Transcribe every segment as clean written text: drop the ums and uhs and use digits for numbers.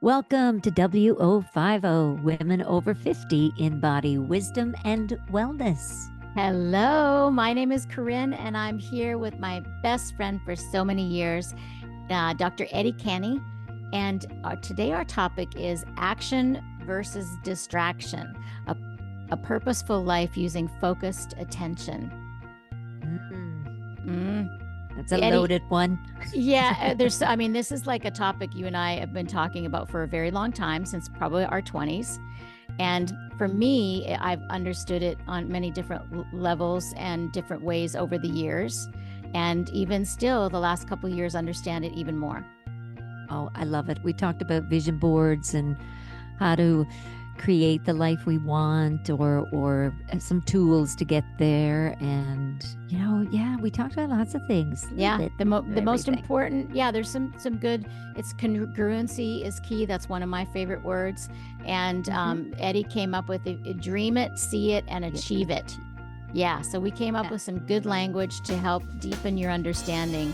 Welcome to WO50, Women Over 50 in Body Wisdom and Wellness. Hello, my name is Corrine, and I'm here with my best friend for so many years, Dr. Eddi Canny. And today our topic is action versus distraction, a purposeful life using focused attention. That's a loaded one. Yeah, this is like a topic you and I have been talking about for a very long time, since probably our 20s. And for me, I've understood it on many different levels and different ways over the years. And even still, the last couple of years, understand it even more. Oh, I love it. We talked about vision boards and how to create the life we want, or some tools to get there. And, we talked about lots of things. Yeah, the most important, there's some good, it's congruency is key. That's one of my favorite words. And Eddi came up with it, dream it, see it, and achieve it. Yeah, so we came up with some good language to help deepen your understanding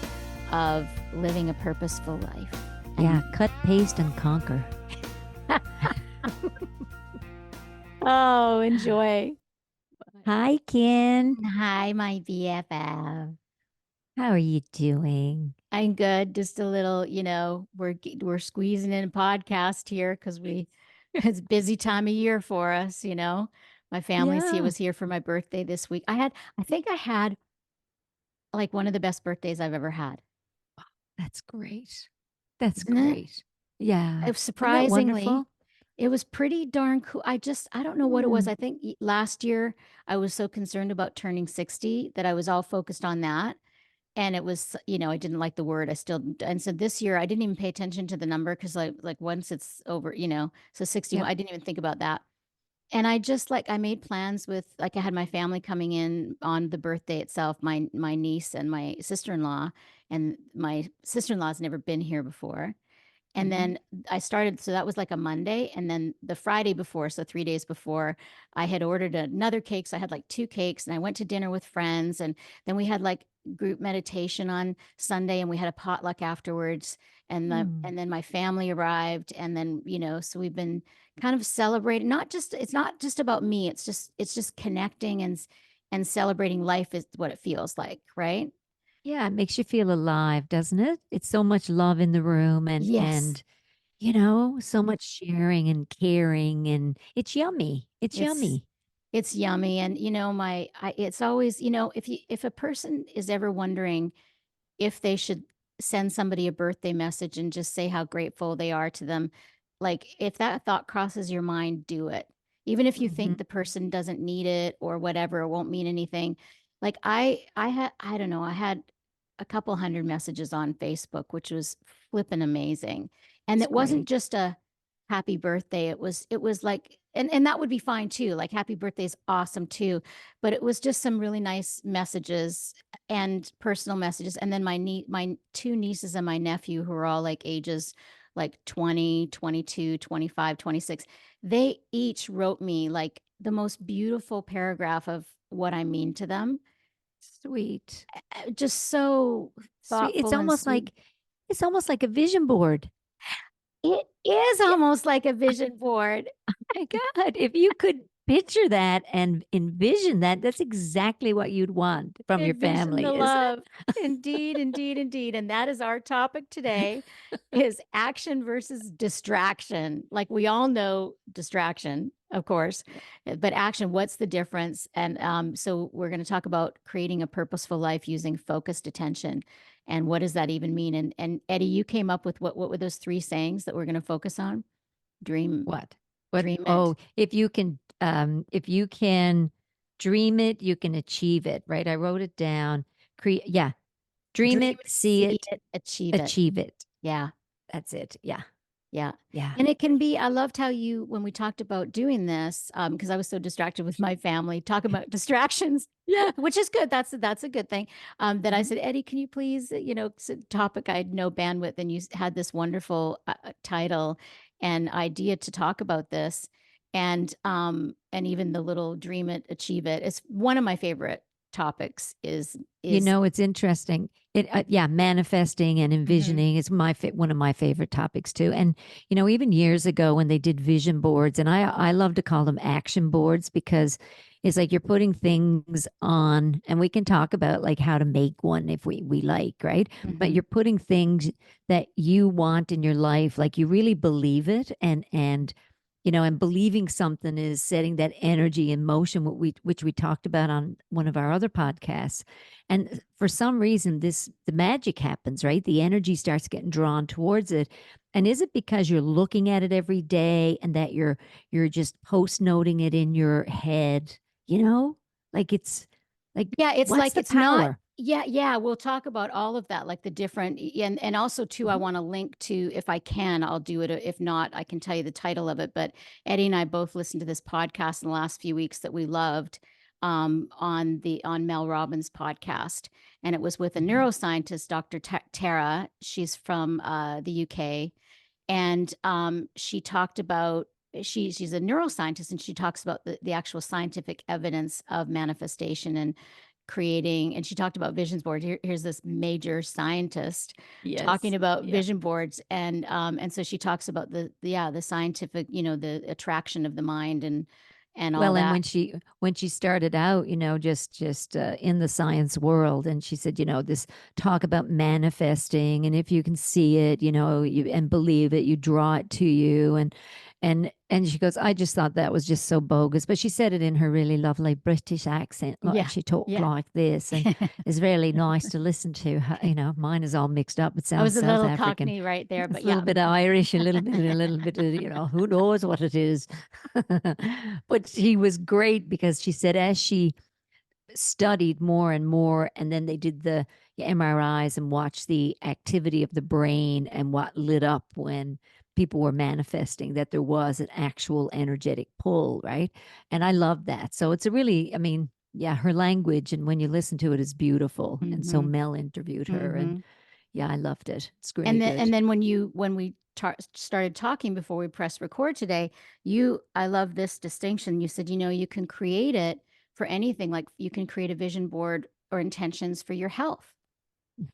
of living a purposeful life. Yeah, cut, paste, and conquer. Oh, enjoy. Hi, Ken. Hi, my BFF. How are you doing? I'm good. Just a little, we're squeezing in a podcast here because it's a busy time of year for us, My family's here, was here for my birthday this week. I think I had like one of the best birthdays I've ever had. That's great. That's Isn't great. It? Yeah. Surprisingly, it was pretty darn cool. I don't know what it was. I think last year I was so concerned about turning 60 that I was all focused on that. And it was, I didn't like the word. And so this year I didn't even pay attention to the number because like once it's over, so 60, I didn't even think about that. And I just I made plans with, I had my family coming in on the birthday itself, my niece and my sister-in-law, and my sister-in-law's never been here before. And then I started, so that was like a Monday. And then the Friday before, so 3 days before, I had ordered another cake. So I had like 2 cakes, and I went to dinner with friends. And then we had like group meditation on Sunday, and we had a potluck afterwards. And then my family arrived. And then, so we've been kind of celebrating, it's not just about me. It's just connecting and celebrating life is what it feels like. Right. Yeah, it makes you feel alive, doesn't it? It's so much love in the room and so much sharing and caring, and it's yummy. It's yummy. It's yummy. And it's always, if a person is ever wondering if they should send somebody a birthday message and just say how grateful they are to them, like if that thought crosses your mind, do it. Even if you think the person doesn't need it or whatever, it won't mean anything. Like I don't know, I had a couple hundred messages on Facebook, which was flipping amazing. And it wasn't just a happy birthday. It was like, and that would be fine too. Like happy birthday is awesome too. But it was just some really nice messages and personal messages. And then my 2 nieces and my nephew, who are all like ages like 20, 22, 25, 26, they each wrote me like the most beautiful paragraph of what I mean to them. Sweet. Just so thoughtful. It's almost like a vision board. It is almost like a vision board. Oh my God. If you could picture that and envision that, that's exactly what you'd want from your family. The love. Indeed, indeed, indeed. And that is our topic today is action versus distraction. Like we all know distraction, of course, but action, what's the difference? And so we're going to talk about creating a purposeful life using focused attention. And what does that even mean? And Eddi, you came up with what were those 3 sayings that we're going to focus on? Dream. What? Dream it. Oh, if you can dream it, you can achieve it, right? I wrote it down. Dream it, see it, achieve it. Yeah. That's it. Yeah. Yeah. Yeah. And it can be, I loved how when we talked about doing this, because I was so distracted with my family, talking about distractions. Yeah. Which is good. That's a good thing. That I said, Eddi, can you please, it's a topic I had no bandwidth, and you had this wonderful title and idea to talk about this. And even the little dream it, achieve it. It's one of my favorite topics is It's interesting. Manifesting and envisioning is one of my favorite topics too. And even years ago when they did vision boards, and I love to call them action boards because it's like you're putting things on, and we can talk about like how to make one if we like, right? But you're putting things that you want in your life, like you really believe it, and believing something is setting that energy in motion, which we talked about on one of our other podcasts. And for some reason, the magic happens, right? The energy starts getting drawn towards it. And is it because you're looking at it every day and that you're just post noting it in your head? Like it's like it's what's like the it's not. power? Yeah, we'll talk about all of that, like the different, and also too, I Mhm. want to link to, if I can, I'll do it. If not, I can tell you the title of it. But Eddie and I both listened to this podcast in the last few weeks that we loved, on Mel Robbins' podcast, and it was with a Mhm. neuroscientist, Dr. Tara. She's from the UK, and she talked about, she's a neuroscientist, and she talks about the actual scientific evidence of manifestation and creating. And she talked about vision boards. Here's this major scientist talking Yes. about Yeah. vision boards, and so she talks about the scientific, the attraction of the mind and all Well, and that. when she started out, just in the science world, and she said, this talk about manifesting, and if you can see it, and believe it, you draw it to you, and she goes, I just thought that was just so bogus, but she said it in her really lovely British accent, like Yeah, she talked yeah. like this, and it's really nice to listen to. Mine is all mixed up. It I sounds was a South little African. cockney right there, It's but a little yeah. bit Irish, a little bit of, who knows what it is. But she was great because she said as she studied more and more, and then they did the MRIs and watched the activity of the brain and what lit up when people were manifesting, that there was an actual energetic pull, right? And I love that. So it's a really, yeah, her language, and when you listen to it, is beautiful. And so Mm-hmm. Mel interviewed her, and Mm-hmm. yeah, I loved it. It's really And good. then when we started talking before we pressed record today, I love this distinction. You said, you can create it for anything. Like you can create a vision board or intentions for your health.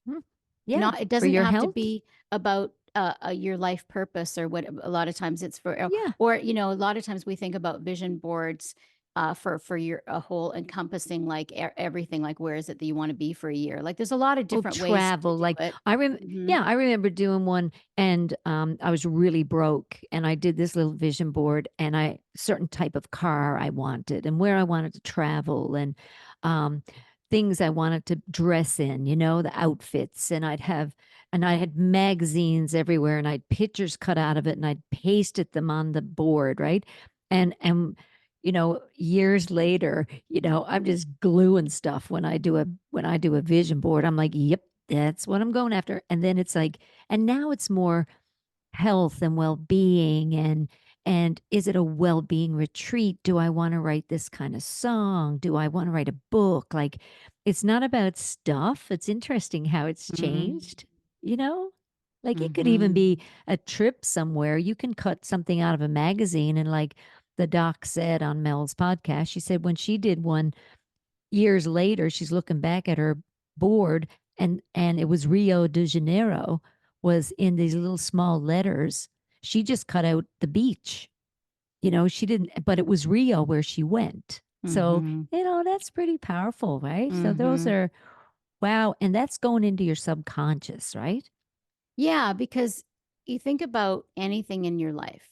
Mhm. Yeah, Not, it for doesn't your have to health. be about your life purpose or what. A lot of times it's for, Yeah. or a lot of times we think about vision boards for your a whole encompassing, like everything, like where is it that you want to be for a year. Like there's a lot of Oh, different ways to travel. do Like it. Hmm. yeah, I remember doing one, and I was really broke, and I did this little vision board, and I certain type of car I wanted and where I wanted to travel, and um things I wanted to dress in, the outfits, and I had magazines everywhere, and I'd pictures cut out of it, and I'd pasted them on the board, right? And years later, I'm just gluing stuff when I do a vision board. I'm like, yep, that's what I'm going after. And then it's like, and now it's more health and well-being, and is it a well-being retreat? Do I want to write this kind of song? Do I want to write a book? Like, it's not about stuff. It's interesting how it's Hmm. changed, you know? Like it could even Hmm. be a trip somewhere. You can cut something out of a magazine, and like the doc said on Mel's podcast, she said when she did one years later, she's looking back at her board, and it was Rio de Janeiro was in these little small letters. She just cut out the beach. She didn't, but it was Rio where she went. So, Hmm. that's pretty powerful, right? So those Hmm. are wow, and that's going into your subconscious, right? Yeah, because you think about anything in your life,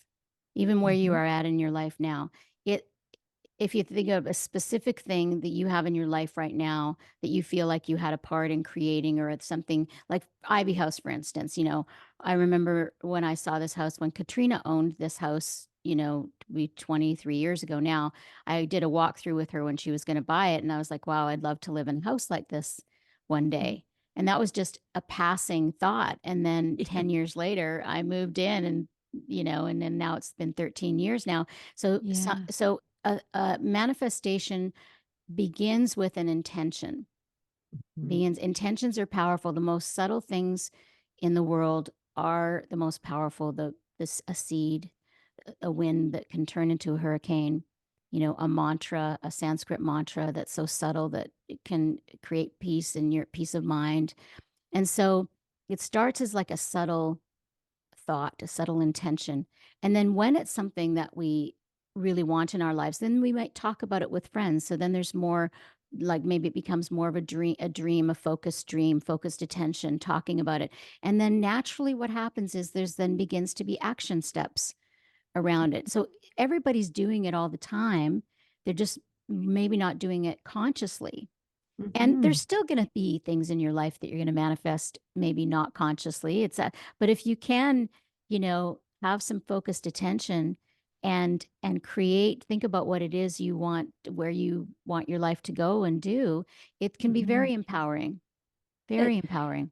even where you Hmm. are at in your life now. It If you think of a specific thing that you have in your life right now that you feel like you had a part in creating, or it's something like Ivy House, for instance. I remember when I saw this house, when Katrina owned this house, we 23 years ago now. I did a walkthrough with her when she was going to buy it, and I was like, wow, I'd love to live in a house like this one day. And that was just a passing thought. And then Yeah. 10 years later, I moved in, and then now it's been 13 years now. Yeah. So a manifestation begins with an intention. Mhm. Begins Intentions are powerful. The most subtle things in the world are the most powerful. A seed, a wind that can turn into a hurricane. a mantra, a Sanskrit mantra that's so subtle that it can create peace in your peace of mind. And so it starts as like a subtle thought, a subtle intention. And then when it's something that we really want in our lives, then we might talk about it with friends. So then there's more, like maybe it becomes more of a dream, a focused attention, talking about it. And then naturally what happens is there's then begins to be action steps around it. So everybody's doing it all the time. They're just maybe not doing it consciously. And Mm-hmm. there's still going to be things in your life that you're going to manifest, maybe not consciously. But if you can, have some focused attention and think about what it is you want, where you want your life to go and do, it can be Mm-hmm. very empowering, It, very empowering.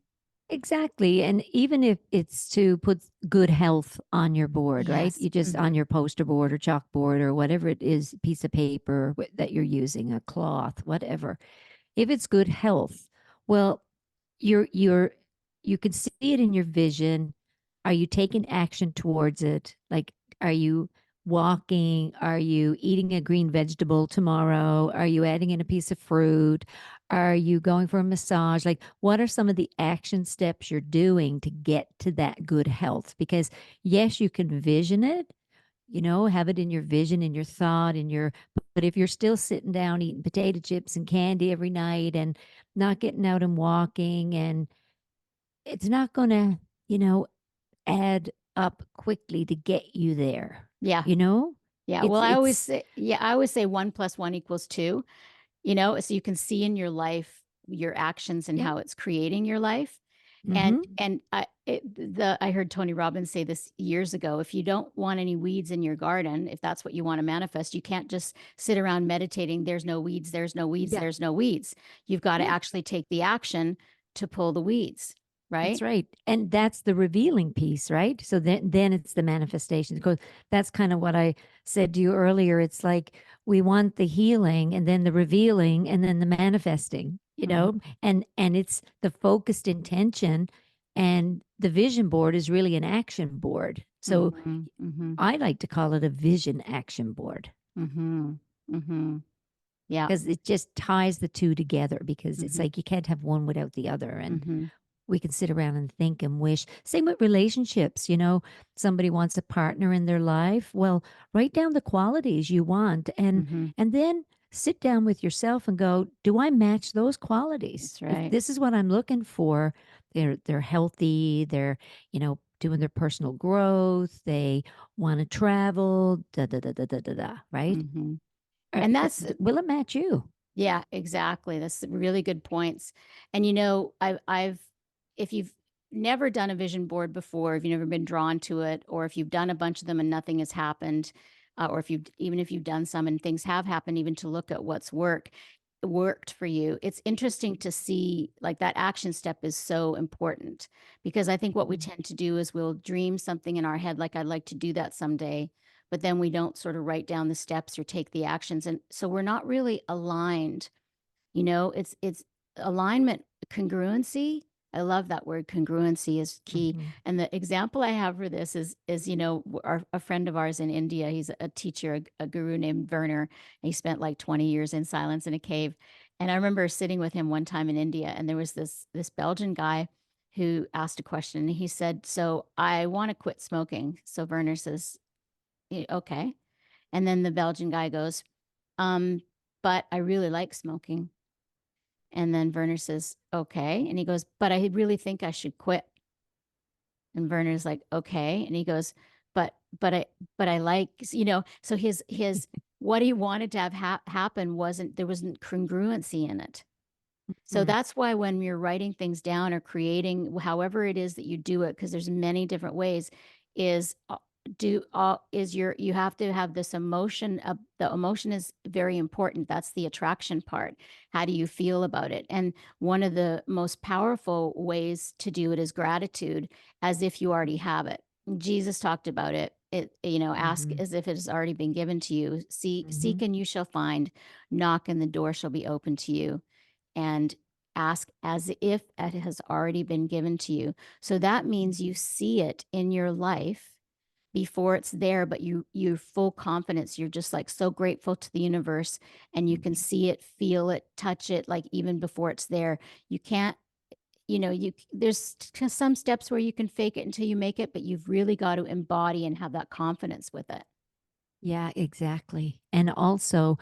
exactly. And even if it's to put good health on your board, right? Yes. You just on your poster board or chalkboard or whatever it is, piece of paper that you're using, a cloth, whatever. If it's good health, well, you're you can see it in your vision. Are you taking action towards it? Like, are you walking? Are you eating a green vegetable tomorrow? Are you adding in a piece of fruit? Are you going for a massage? Like, what are some of the action steps you're doing to get to that good health? Because yes, you can vision it, have it in your vision, in your thought, but if you're still sitting down eating potato chips and candy every night and not getting out and walking, and it's not going to, you know, add up quickly to get you there. Yeah. You know, Yeah. Well, it's, it's, I always say 1 + 1 = 2, so you can see in your life your actions and yeah. how it's creating your life. And Mm-hmm. I heard Tony Robbins say this years ago. If you don't want any weeds in your garden, if that's what you want to manifest, you can't just sit around meditating. There's no weeds. There's no weeds. Yeah. There's no weeds. You've got to Yeah. actually take the action to pull the weeds, That's right? right. And that's the revealing piece, right? So then it's the manifestation. Because that's kind of what I said to you earlier. It's like we want the healing and then the revealing and then the manifesting, Mhm. and it's the focused intention, and the vision board is really an action board. So Mhm. Mhm. I like to call it a vision action board Mhm. Mhm. Yeah. because it just ties the two together, because it's Mhm. like you can't have one without the other. And Mhm. we can sit around and think and wish. Same with relationships. Somebody wants a partner in their life. Well, write down the qualities you want, and Mhm. and then sit down with yourself and go, do I match those qualities? That's If right. this is what I'm looking for, they're healthy, they're, doing their personal growth, they want to travel, da da da da da da da, right? Mhm. And that's Will it match you? Yeah, exactly. That's really good points. And if you've never done a vision board before, if you've never been drawn to it, or if you've done a bunch of them and nothing has happened, or if you've done some and things have happened, even to look at what's worked for you, it's interesting to see, like, that action step is so important, because I think what we Mhm. tend to do is we'll dream something in our head, like, I'd like to do that someday, but then we don't sort of write down the steps or take the actions. And so we're not really aligned. It's alignment, congruency. I love that word. Congruency is key. Mhm. And the example I have for this is a friend of ours in India. He's a teacher, a guru named Werner. And he spent like 20 years in silence in a cave. And I remember sitting with him one time in India, and there was this Belgian guy who asked a question. And he said, "So I want to quit smoking." So Werner says, Okay." And then the Belgian guy goes, "But I really like smoking." And then Werner says, "Okay." And he goes, "But I really think I should quit." And Werner's like, "Okay." And he goes, but I like, so his what he wanted to have happen there wasn't congruency in it. So Mhm. that's why when you're writing things down or creating, however it is that you do it, because there's many different ways, is you have to have this emotion. The emotion is very important. That's the attraction part. How do you feel about it? And one of the most powerful ways to do it is gratitude, as if you already have it. Jesus talked about it. Ask Mhm. as if it has already been given to you. Seek Mhm. and you shall find. Knock and the door shall be open to you, and ask as if it has already been given to you. So that means you see it in your life before it's there, but you're full confidence. You're just like so grateful to the universe, and you can see it, feel it, touch it, like even before it's there. You can't, there's some steps where you can fake it until you make it, but you've really got to embody and have that confidence with it. Yeah, exactly. And also,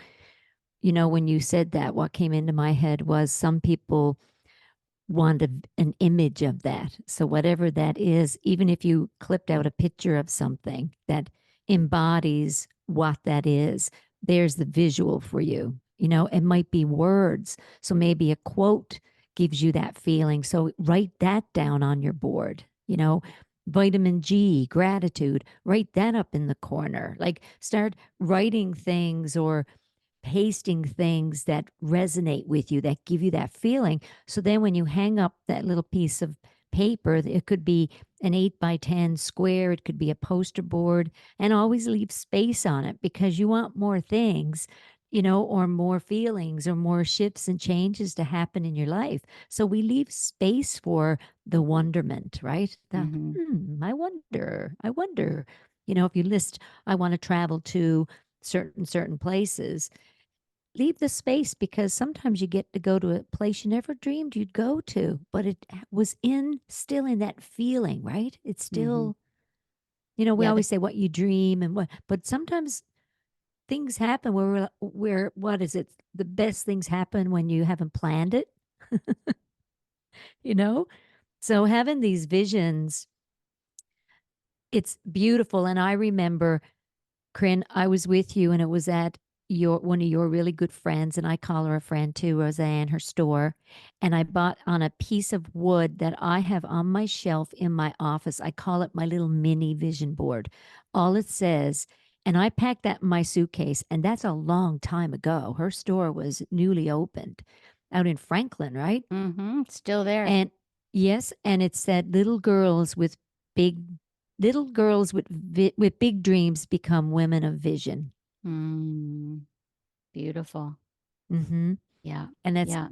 when you said that, what came into my head was some people want an image of that. So, whatever that is, even if you clipped out a picture of something that embodies what that is, there's the visual for you. It might be words. So, maybe a quote gives you that feeling. So, write that down on your board. Vitamin G, gratitude, write that up in the corner. Like, start writing things or pasting things that resonate with you, that give you that feeling. So then when you hang up that little piece of paper, it could be an 8 by 10 square, it could be a poster board, and always leave space on it because you want more things, or more feelings or more shifts and changes to happen in your life. So we leave space for the wonderment, right? Mm-hmm. I wonder, if you list, I want to travel to certain places, leave the space because sometimes you get to go to a place you never dreamed you'd go to, but it was still in that feeling, right? It's Mm-hmm. still, we Yeah. always say what you dream and what, but sometimes things happen where what is it? The best things happen when you haven't planned it, you know? So having these visions, it's beautiful. And I remember, Corinne, I was with you and it was at one of your really good friends, and I call her a friend too, Roseanne, her store. And I bought on a piece of wood that I have on my shelf in my office. I call it my little mini vision board. All it says, and I packed that in my suitcase, and that's a long time ago. Her store was newly opened out in Franklin, right? Mm-hmm. Still there. And yes, and it said big little girls with big dreams become women of vision. Mm, beautiful. Mm-hmm. Yeah. And that's Yeah.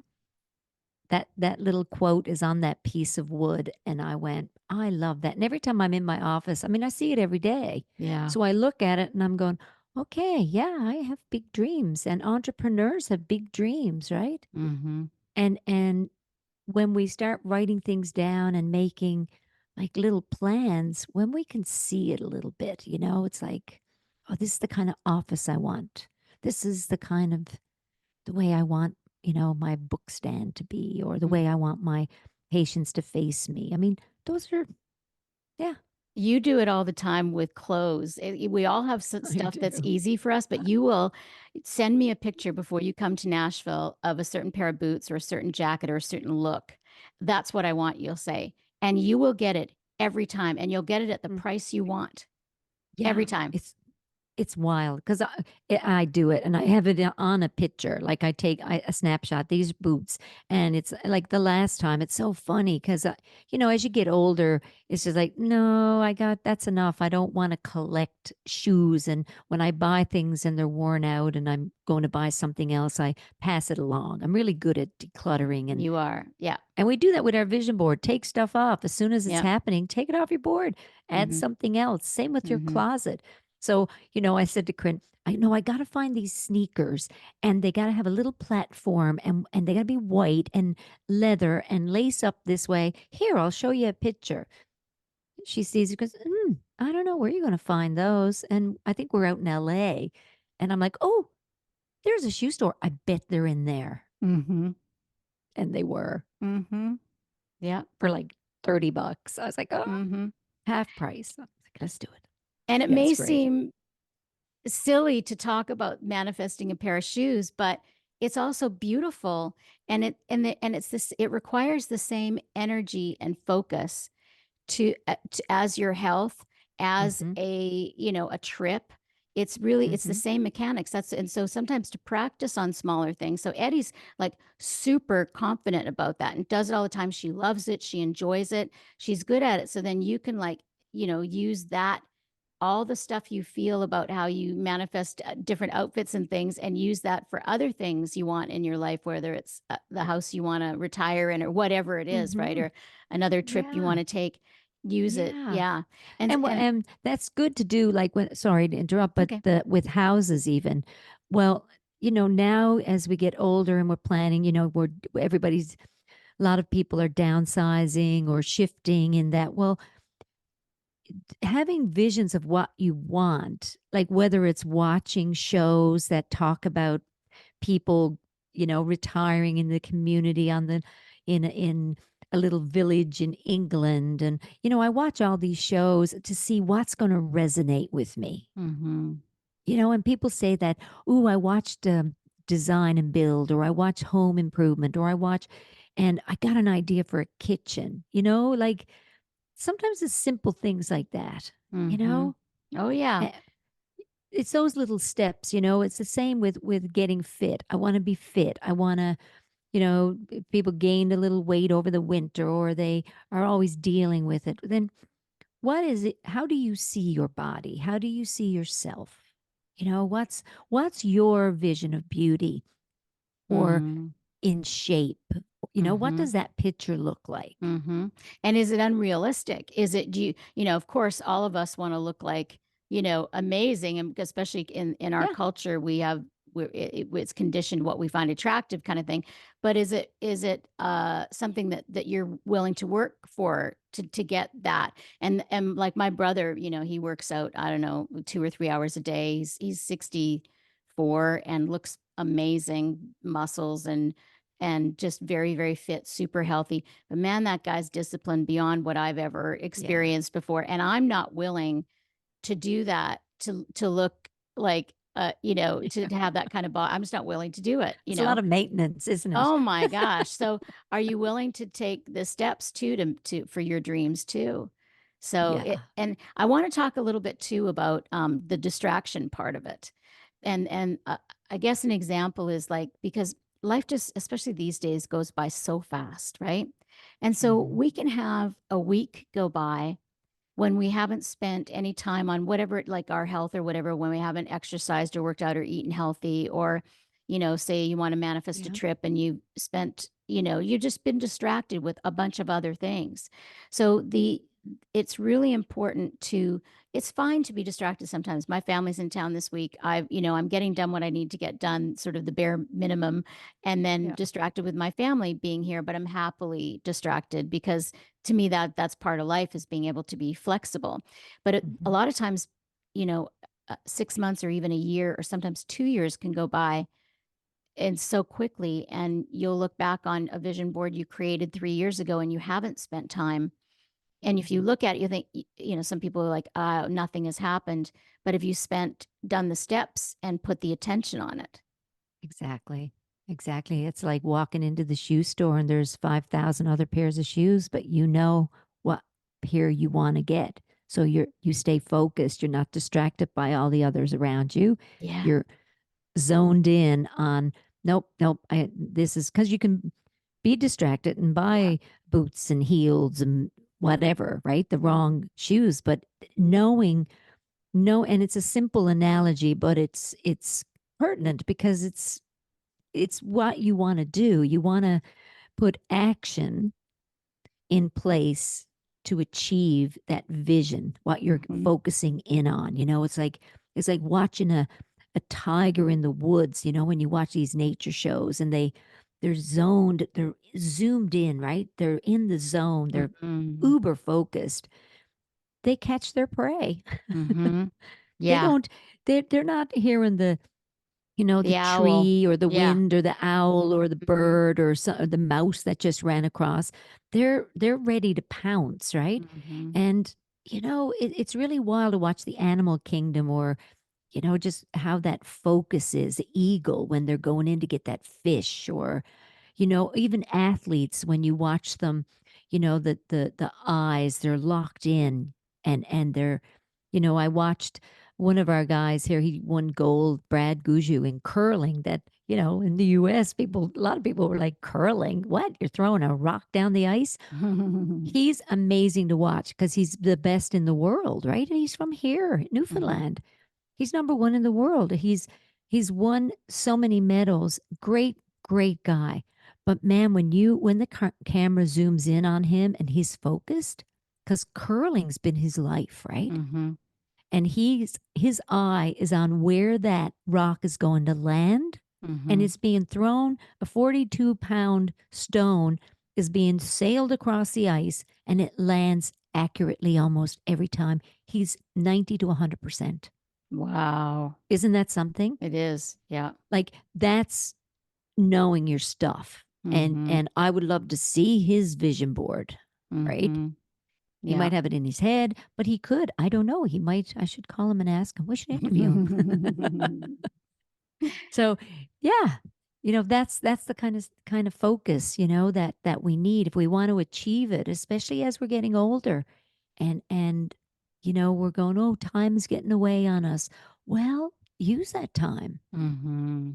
that little quote is on that piece of wood, and I went, I love that. And every time I'm in my office, I mean, I see it every day. Yeah. So I look at it and I'm going, okay, yeah, I have big dreams, and entrepreneurs have big dreams, right? Mm-hmm. And when we start writing things down and making like little plans, when we can see it a little bit, it's like, oh, this is the kind of office I want. This is the way I want, my book stand to be, or the Mm. way I want my patients to face me. I mean, those are, yeah, You do it all the time with clothes. We all have I stuff that's do. easy for us, but you will send me a picture before you come to Nashville of a certain pair of boots or a certain jacket or a certain look. That's what I want, you'll say. And you will get it every time, and you'll get it at the Mm. price you want every Yeah, time. it's wild because I do it and I have it on a picture. Like I take a snapshot, these boots, and it's like the last time. It's so funny because, as you get older, it's just like, no, that's enough. I don't want to collect shoes. And when I buy things and they're worn out and I'm going to buy something else, I pass it along. I'm really good at decluttering, and You are. Yeah. we do that with our vision board. Take stuff off as soon as it's Yeah. happening. Take it off your board. Add Mm-hmm. something else. Same with your Mm-hmm. closet. So, I said to Corinne, I know I got to find these sneakers, and they got to have a little platform, and they got to be white and leather and lace up this way. Here, I'll show you a picture. She sees it, goes, I don't know where you're going to find those. And I think we're out in LA. And I'm like, oh, there's a shoe store. I bet they're in there. Mm-hmm. And they were Mm-hmm. Yeah. for like $30. I was like, oh, Mm-hmm. half price. I was like, let's do it. And it Yeah, may it's great. seem silly to talk about manifesting a pair of shoes, but it's also beautiful, and it's this, it requires the same energy and focus to as your health, as Mm-hmm. a trip. It's really, it's the Mm-hmm. same mechanics. And so sometimes to practice on smaller things. So Eddie's like super confident about that and does it all the time. She loves it, she enjoys it, she's good at it. So then you can like, use that, all the stuff you feel about how you manifest different outfits and things, and use that for other things you want in your life, whether it's the house you want to retire in or whatever it is, right? Mm-hmm. Or another trip you Yeah. want to take. use it. Yeah. Yeah. And that's good to do, like when, sorry to interrupt, but Okay. with houses even. Well, now as we get older and we're planning, everybody's, a lot of people are downsizing or shifting in that. Well, having visions of what you want, like whether it's watching shows that talk about people, retiring in the community in a little village in England. And, I watch all these shows to see what's going to resonate with me. Mm-hmm. And people say that, ooh, I watched design and build, or I watch home improvement, or and I got an idea for a kitchen, like sometimes it's simple things like that, you Mm-hmm. know? Oh yeah. Eh, It's those little steps, it's the same with getting fit. I want to be fit. I want to, if people gained a little weight over the winter, or they are always dealing with it. Then what is it? How do you see your body? How do you see yourself? What's your vision of beauty, or Mm-hmm. in shape? What Mm-hmm. does that picture look like? Mm-hmm. And is it unrealistic? Is it, of course, all of us want to look like, amazing. And especially in our Yeah. culture, we have, it's conditioned what we find attractive kind of thing. But is it something that you're willing to work for to get that? And like my brother, he works out, I don't know, 2 or 3 hours a day. He's 64 and looks amazing, muscles and just very, very fit, super healthy. But man, that guy's disciplined beyond what I've ever Yeah. experienced before. And I'm not willing to do that to look like to have that kind of body. I'm just not willing to do it, It's a lot of maintenance, isn't it? Oh my gosh. So are you willing to take the steps too to for your dreams too? So Yeah. it, and I want to talk a little bit too about the distraction part of it. And I guess an example is like, because life just, especially these days, goes by so fast, right? And so Mhm. we can have a week go by when we haven't spent any time on whatever, like our health or whatever, when we haven't exercised or worked out or eaten healthy, or, say you want to manifest a Yeah. trip and you spent, you've just been distracted with a bunch of other things. So it's really important to, it's fine to be distracted sometimes. My family's in town this week. I'm getting done what I need to get done, sort of the bare minimum, and then Yeah. distracted with my family being here, but I'm happily distracted because to me that's part of life, is being able to be flexible. But a Mhm. lot of times, you know 6 months or even a year or sometimes 2 years can go by and so quickly, and you'll look back on a vision board you created 3 years ago and you haven't spent time. And if you Mhm. look at it, you think, some people are like, nothing has happened. But if you done the steps and put the attention on it. Exactly. Exactly. It's like walking into the shoe store and there's 5,000 other pairs of shoes, but you know what pair you want to get. So you stay focused. You're not distracted by all the others around you. Yeah. You're zoned in on, nope, nope. This is because you can be distracted and Yeah. buy boots and heels and whatever, right? The wrong shoes, but knowing, no, and it's a simple analogy, but it's pertinent because it's what you want to do. You want to put action in place to achieve that vision, what you're Hmm. focusing in on. It's like watching a tiger in the woods, when you watch these nature shows and they're zoomed in, right? They're in the zone, they're Hmm. uber focused. They catch their prey. Hmm. They Yeah. don't, they're not hearing the The owl. tree or the Yeah. wind or the owl or the Hmm. bird or the mouse that just ran across. They're ready to pounce, right? Hmm. And it's really wild to watch the animal kingdom, or just how that focus is. The eagle when they're going in to get that fish, or even athletes when you watch them, the eyes, they're locked in, and they're, I watched one of our guys here, he won gold, Brad Guju, in curling. That, in the US, a lot of people were like, curling? What? You're throwing a rock down the ice? He's amazing to watch because he's the best in the world, right? And he's from here, Hmm. Newfoundland. He's number one in the world. He's won so many medals. Great, great guy. But man, when the camera zooms in on him and he's focused, because curling's been his life, right? Mm-hmm. And his eye is on where that rock is going to land, and Mm-hmm. it's being thrown. A 42-pound stone is being sailed across the ice, and it lands accurately almost every time. He's 90 to 100%. Wow. Isn't that something? It is. Yeah. Like, that's knowing your stuff. Mm-hmm. And I would love to see his vision board, right? Mm-hmm. He Yeah. might have it in his head, but he could. I don't know. He might. I should call him and ask him. We should interview him. So, yeah, that's the kind of focus, that we need if we want to achieve it, especially as we're getting older, and we're going, oh, time's getting away on us. Well, use that time. Mm-hmm.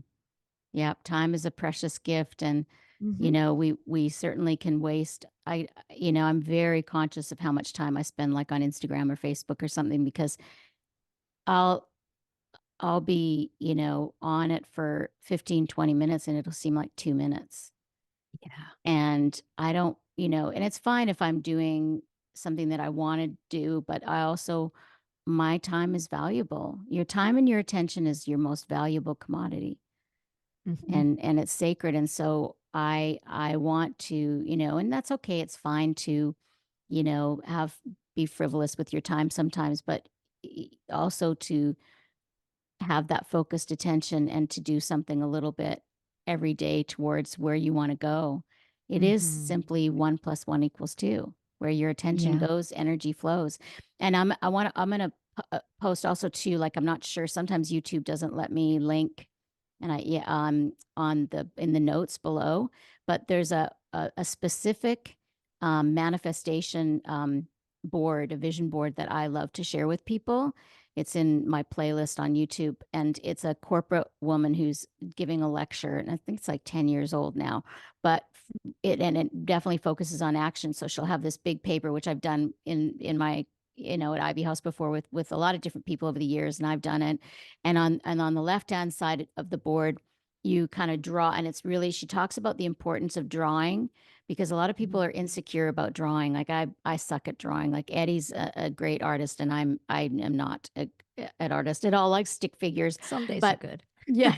Yeah. Time is a precious gift, and Mm-hmm. we certainly can waste. I'm very conscious of how much time I spend, like, on Instagram or Facebook or something, because I'll I'll be, on it for 15, 20 minutes, and it'll seem like 2 minutes. Yeah. And I don't, and it's fine if I'm doing something that I want to do, but my time is valuable. Your time and your attention is your most valuable commodity, Mm-hmm. and it's sacred. And so I want to, and that's okay. It's fine to, have be frivolous with your time sometimes, but also to have that focused attention and to do something a little bit every day towards where you want to go. It is Mm-hmm. simply 1 + 1 = 2. Where your attention Yeah. goes, energy flows. And I'm gonna post also too. Like, I'm not sure. Sometimes YouTube doesn't let me link, and on the in the notes below. But there's a specific manifestation board, a vision board that I love to share with people. It's in my playlist on YouTube, and it's a corporate woman who's giving a lecture, and I think it's like 10 years old now, but it definitely focuses on action. So she'll have this big paper, which I've done in my, at Ivy House before with a lot of different people over the years, and I've done it. And on the left-hand side of the board, you kind of draw, and it's really, she talks about the importance of drawing, because a lot of people are insecure about drawing. Like, I suck at drawing. Like, Eddie's a great artist, and I am not an artist at all. Like stick figures, Some days are but good. yeah,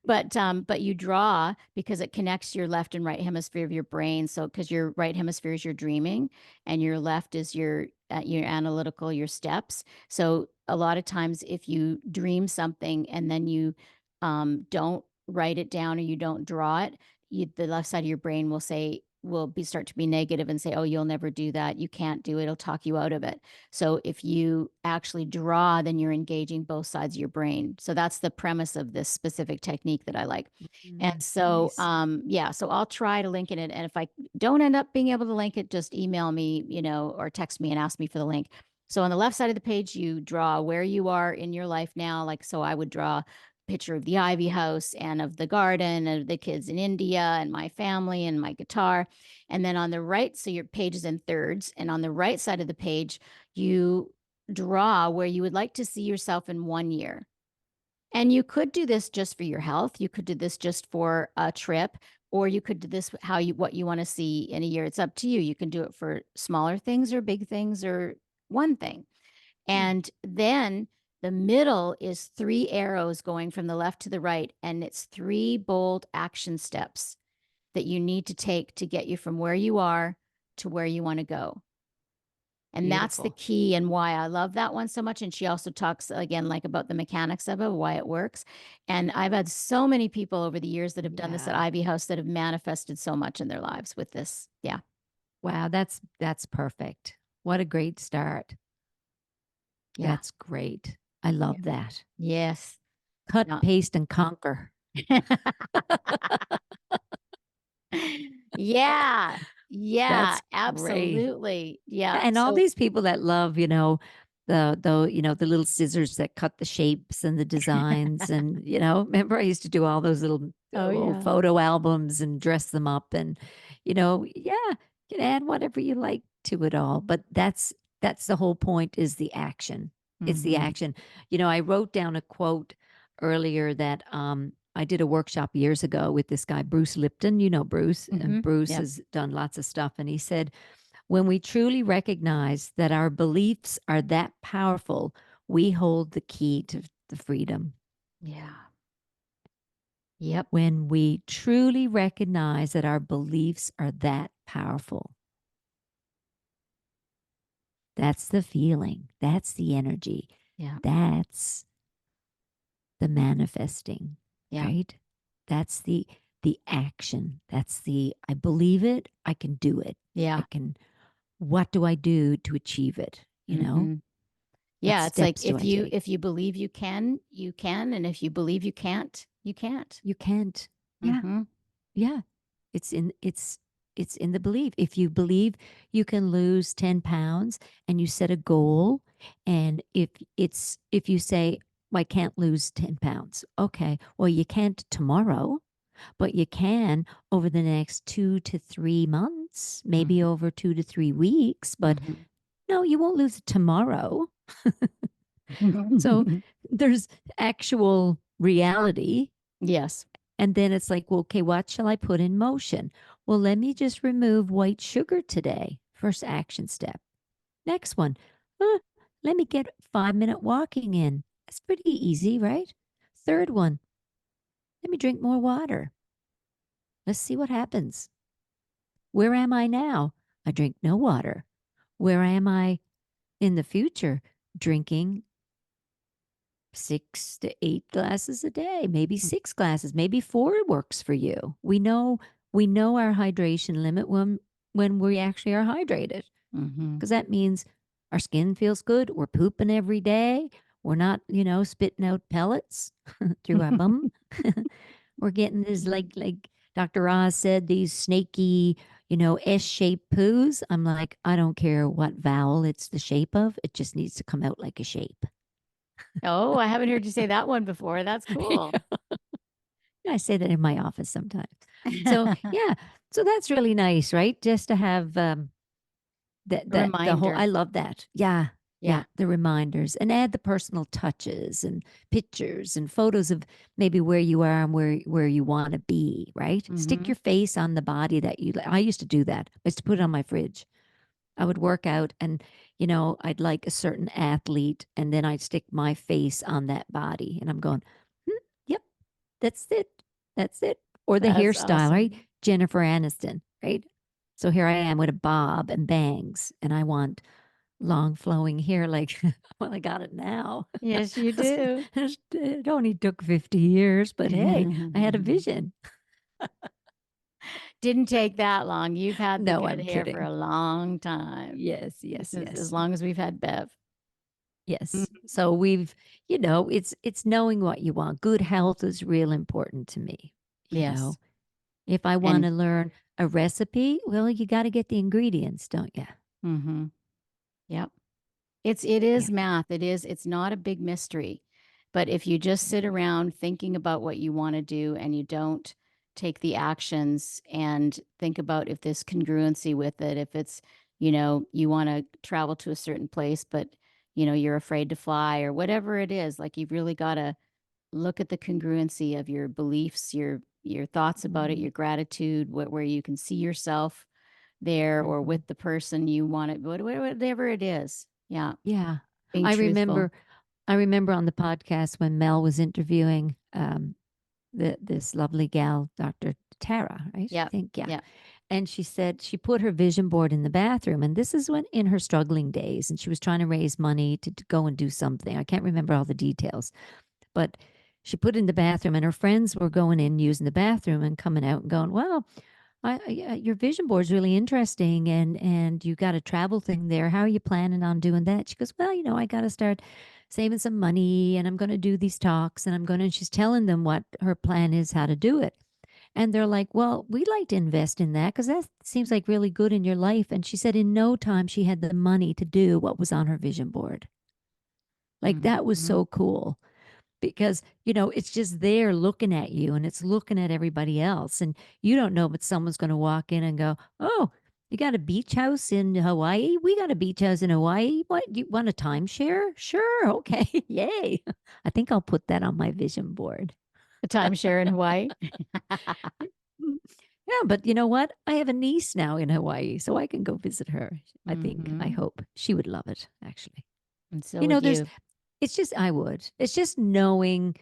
but you draw because it connects your left and right hemisphere of your brain. So, because your right hemisphere is your dreaming, and your left is your analytical, your steps. So a lot of times, if you dream something and then you don't write it down, or you don't draw it, the left side of your brain will start to be negative and say, oh, you'll never do that, you can't do it, it'll talk you out of it. So if you actually draw, then you're engaging both sides of your brain. So that's the premise of this specific technique that I like. And so Nice. yeah, so I'll try to link it, and if I don't end up being able to link it, just email me, or text me and ask me for the link. So on the left side of the page, you draw where you are in your life now. Like, so I would draw picture of the Ivy House and of the garden and of the kids in India and my family and my guitar. And then on the right, so your page is in thirds, and on the right side of the page, you draw where you would like to see yourself in 1 year. And you could do this just for your health. You could do this just for a trip, or you could do this what you want to see in a year. It's up to you. You can do it for smaller things or big things or one thing. And then the middle is 3 arrows going from the left to the right, and it's 3 bold action steps that you need to take to get you from where you are to where you want to go. And that's the Beautiful. key, and why I love that one so much. And she also talks again, like, about the mechanics of it, why it works. And I've had so many people over the years that have done this at Yeah. Ivy House that have manifested so much in their lives with this. Yeah. Wow, that's perfect. What a great start. Yeah. That's great. I Yeah. love that. Yes. Cut, Yeah. paste, and conquer. Yeah. Yeah, That's great. absolutely. Yeah. And all So, these people that love, the little scissors that cut the shapes and the designs, and remember I used to do all those little oh old yeah. photo albums and dress them up, and yeah, you can add whatever you like to it all, but that's the whole point, is the action. It's the Mhm. action. I wrote down a quote earlier that I did a workshop years ago with this guy Bruce Lipton. You know Bruce, and Mhm. Bruce Yep. has done lots of stuff, and he said, When we truly recognize that our beliefs are that powerful, we hold the key to the freedom. Yeah. Yep. When we truly recognize that our beliefs are that powerful, that's the feeling, that's the energy, Yeah. that's the manifesting, Yeah. right? That's the action. That's the I believe it, I can do it. Yeah. I can what do I do to achieve it, you know? What Yeah, it's like steps do I take? if you believe you can, and if you believe you can't, you can't. You can't. Yeah. Mm-hmm. Yeah. It's in the belief. If you believe you can lose 10 pounds and you set a goal, and if you say, well, I can't lose 10 pounds. Okay. Well, you can't tomorrow, but you can over the next 2 to 3 months, maybe Mm-hmm. over 2 to 3 weeks, but no, you won't lose it tomorrow. So Mm-hmm. there's actual reality. Yes. And then it's like, well, okay, what shall I put in motion? Well, let me just remove white sugar today. First action step. Next one, let me get 5 minute walking in. That's pretty easy, right? Third one, let me drink more water. Let's see what happens. Where am I now? I drink no water. Where am I in the future? Drinking 6 to 8 glasses a day, maybe 6 glasses, maybe 4 works for you. We know our hydration limit when we actually are hydrated, because that means our skin feels good. We're pooping every day. We're not, spitting out pellets through our bum. We're getting this like Dr. Oz said, these snaky, S-shaped poos. I'm like, I don't care what vowel it's the shape of. It just needs to come out like a shape. Oh, I haven't heard you say that one before. That's cool. I say that in my office sometimes. So yeah, so that's really nice, right? Just to have the whole. Reminder. I love that. Yeah, Yeah. yeah, the reminders, and add the personal touches and pictures and photos of maybe where you are and where you want to be. Right? Stick Mm-hmm. your face on the body that you. I used to do that. I used to put it on my fridge. I would work out and, I'd like a certain athlete and then I'd stick my face on that body. And I'm going, yep, that's it. That's it. Or the That's hairstyle, right? awesome. Jennifer Aniston, right? So here I am with a bob and bangs, and I want long flowing hair like, well, I got it now. Yes, you do. It only took 50 years, but hey, I had a vision. Didn't take that long. You've had the No, good I'm hair for kidding. a long time. Yes, yes, As yes. long as we've had Bev. Yes. Mhm. So it's knowing what you want. Good health is real important to me. Yes. If I want And to learn a recipe, well, you got to get the ingredients, don't you? mm-hmm. Yep. It is Yeah. math. It's not a big mystery. But if you just sit around thinking about what you want to do and you don't take the actions and think about if there's congruency with it, if it's, you want to travel to a certain place, but you're afraid to fly or whatever it is, like you've really got to look at the congruency of your beliefs, your thoughts about it, Mhm. your gratitude, where you can see yourself there or Mhm. with the person you want it, whatever it is. Yeah. Yeah. Being I truthful. remember I remember on the podcast when Mel was interviewing this lovely gal, Dr. Tara, right? I Yeah. think, yeah. Yeah. And she said she put her vision board in the bathroom. And this is when in her struggling days. And she was trying to raise money to go and do something. I can't remember all the details, but she put it in the bathroom and her friends were going in using the bathroom and coming out and going, well, your vision board is really interesting, and you got a travel thing there. How are you planning on doing that? She goes, well, I got to start saving some money, and I'm going to do these talks, and I'm going to. And she's telling them what her plan is, how to do it, and they're like, well, we'd like to invest in that because that seems like really good in your life. And she said, in no time, she had the money to do what was on her vision board. Like that was Mhm. so cool because it's just there looking at you and it's looking at everybody else, and you don't know, but someone's going to walk in and go, oh, you got a beach house in Hawaii? We got a beach house in Hawaii. What, you want a timeshare? Sure. Okay. Yay. I think I'll put that on my vision board. A timeshare in Hawaii. Yeah, but you know what? I have a niece now in Hawaii, so I can go visit her. I think, I Mhm. hope she would love it, actually. And so You know, would you. I would. It's just knowing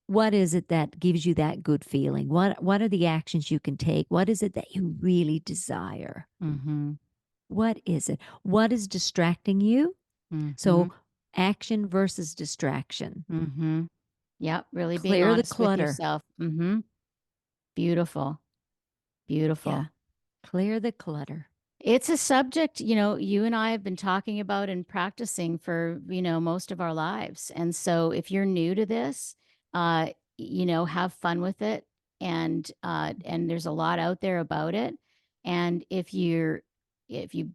what is it that gives you that good feeling? What are the actions you can take? What is it that you really desire? Mhm. What is it? What is distracting you? So Mhm. action versus distraction. Mhm. Yep, really being Clear the honest with clutter. yourself. Mhm. Beautiful. Yeah. Beautiful. Clear the clutter. It's a subject, you and I have been talking about and practicing for, most of our lives. And so if you're new to this, have fun with it. And there's a lot out there about it. And if you've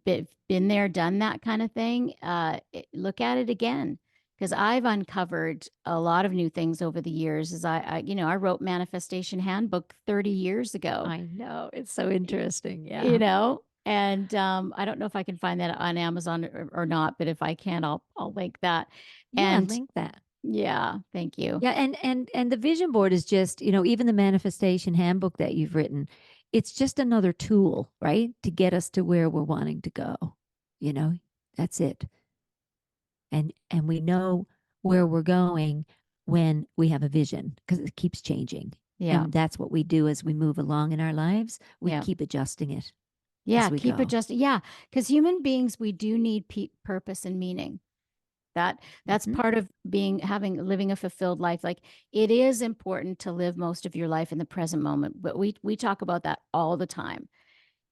been there, done that kind of thing, look at it again. Because I've uncovered a lot of new things over the years. As I wrote Manifestation Handbook 30 years ago. I know. It's so interesting. you Yeah. know and I don't know if I can find that on Amazon or not, but if I can, I'll link that. Yeah, And link that. yeah, thank you. Yeah, and the vision board is just, even the manifestation handbook that you've written, it's just another tool, right? To get us to where we're wanting to go. You know, that's it. And we know where we're going when we have a vision because it keeps changing. Yeah, And that's what we do as we move along in our lives. We yeah, keep adjusting it yeah, as we keep go. adjusting. Yeah, because human beings, we do need purpose and meaning. That's Mhm. part of living a fulfilled life. Like, it is important to live most of your life in the present moment, but we talk about that all the time.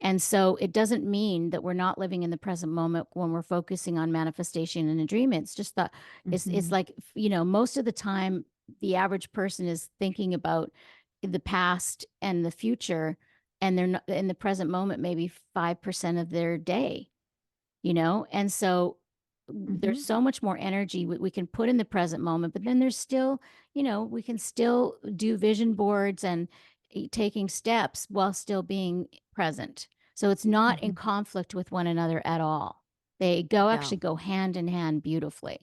And so it doesn't mean that we're not living in the present moment when we're focusing on manifestation and a dream. It's just that it's Mhm. like, most of the time the average person is thinking about the past and the future, and they're not in the present moment, maybe 5% of their day. And so there's Mhm. so much more energy we can put in the present moment, but then there's still, we can still do vision boards and taking steps while still being present. So it's not in Mhm. conflict with one another at all. They actually No. go hand in hand beautifully.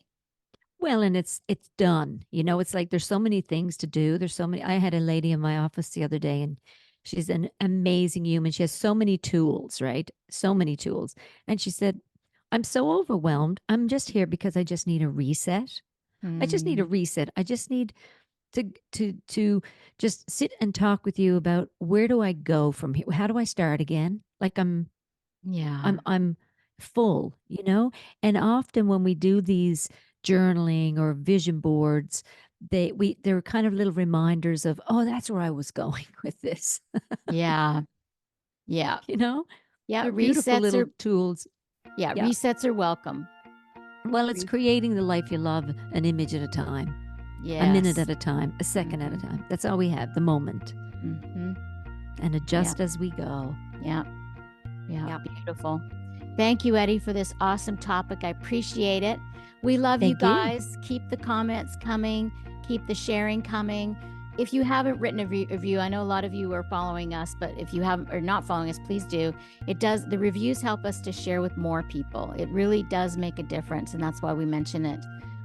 Well, and it's done. It's like there's so many things to do. There's so many. I had a lady in my office the other day, and she's an amazing human. She has so many tools, right? So many tools. And she said, "I'm so overwhelmed. I'm just here because I just need a reset. I just need a Mm, reset. I just need to just sit and talk with you about where do I go from here? How do I start again? Like yeah. I'm full, And often when we do these journaling or vision boards, they're kind of little reminders of, oh, that's where I was going with this. Yeah. Yeah. you know? Yeah. They're beautiful Resets little are, tools. yeah, Yeah. resets are welcome. Well, it's Re- creating the life you love an image at a time, a minute yes. at a time, a second at a Mm-hmm. time. That's all we have, the moment. Mm-hmm. And Yeah. adjust as we go. Yeah. Yeah, Yeah. beautiful. Thank you, Eddi, for this awesome topic. I appreciate it. We love you Thank you. guys. Keep the comments coming, keep the sharing coming. If you haven't written a review, I know a lot of you are following us, but if you haven't or not following us, please do. The reviews help us to share with more people. It really does make a difference, and that's why we mention it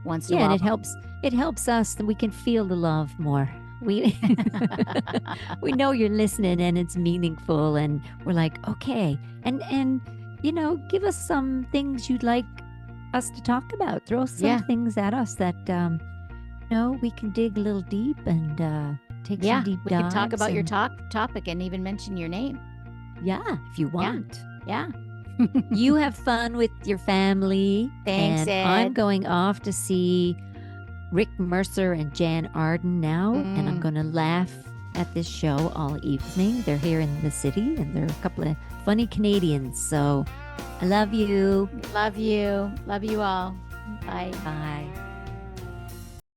once in a Yeah, and while. it helps us that we can feel the love more. We we know you're listening and it's meaningful and we're like, okay. And give us some things you'd like us to talk about. Throw some Yeah, things at us that we can dig a little deep and take some yeah. deep We can talk dives about your and topic and even mention your name. yeah, if you Yeah, want. yeah. You have fun with your family Thanks, and I'm Ed. going off to see Rick Mercer and Jan Arden now, and I'm Mm. going to laugh at this show all evening. They're here in the city, and they're a couple of funny Canadians. So I love you. Love you. Love you all. Bye. Bye.